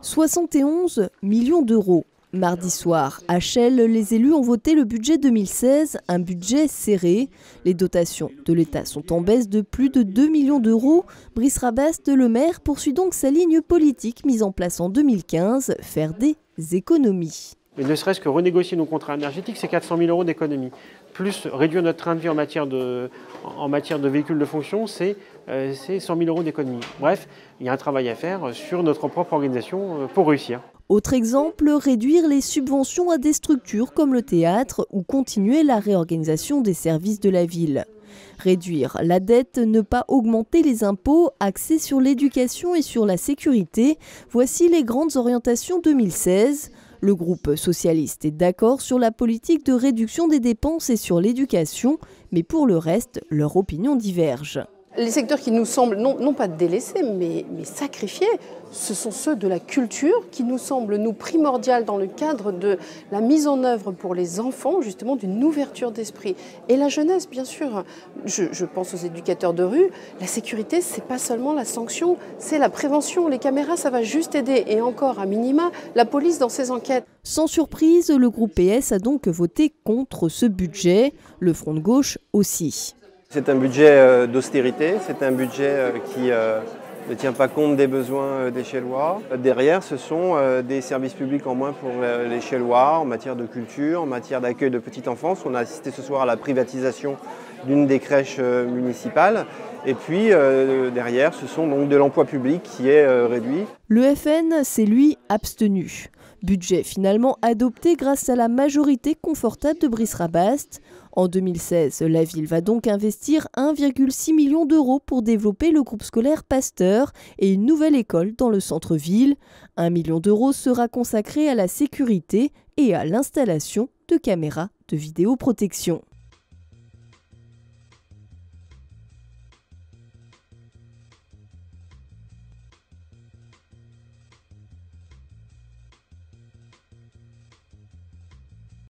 71 millions d'euros. Mardi soir, à Chelles, les élus ont voté le budget 2016, un budget serré. Les dotations de l'État sont en baisse de plus de 2 millions d'euros. Brice Rabast, le maire, poursuit donc sa ligne politique mise en place en 2015, faire des économies. Mais ne serait-ce que renégocier nos contrats énergétiques, c'est 400 000 euros d'économie. Plus réduire notre train de vie en matière de véhicules de fonction, c'est 100 000 euros d'économie. Bref, il y a un travail à faire sur notre propre organisation pour réussir. Autre exemple, réduire les subventions à des structures comme le théâtre ou continuer la réorganisation des services de la ville. Réduire la dette, ne pas augmenter les impôts, axer sur l'éducation et sur la sécurité, voici les grandes orientations 2016. Le groupe socialiste est d'accord sur la politique de réduction des dépenses et sur l'éducation, mais pour le reste, leurs opinions divergent. Les secteurs qui nous semblent non pas délaissés, mais sacrifiés, ce sont ceux de la culture qui nous semblent nous primordiales dans le cadre de la mise en œuvre pour les enfants, justement d'une ouverture d'esprit. Et la jeunesse, bien sûr, je pense aux éducateurs de rue, la sécurité, c'est pas seulement la sanction, c'est la prévention. Les caméras, ça va juste aider. Et encore, à minima, la police dans ses enquêtes. Sans surprise, le groupe PS a donc voté contre ce budget, le Front de gauche aussi. C'est un budget d'austérité, c'est un budget qui ne tient pas compte des besoins des Chellois. Derrière, ce sont des services publics en moins pour les Chellois en matière de culture, en matière d'accueil de petite enfance. On a assisté ce soir à la privatisation d'une des crèches municipales. Et puis derrière, ce sont donc de l'emploi public qui est réduit. Le FN s'est lui abstenu. Budget finalement adopté grâce à la majorité confortable de Brice Rabast. En 2016, la ville va donc investir 1,6 million d'euros pour développer le groupe scolaire Pasteur et une nouvelle école dans le centre-ville. 1 million d'euros sera consacré à la sécurité et à l'installation de caméras de vidéoprotection.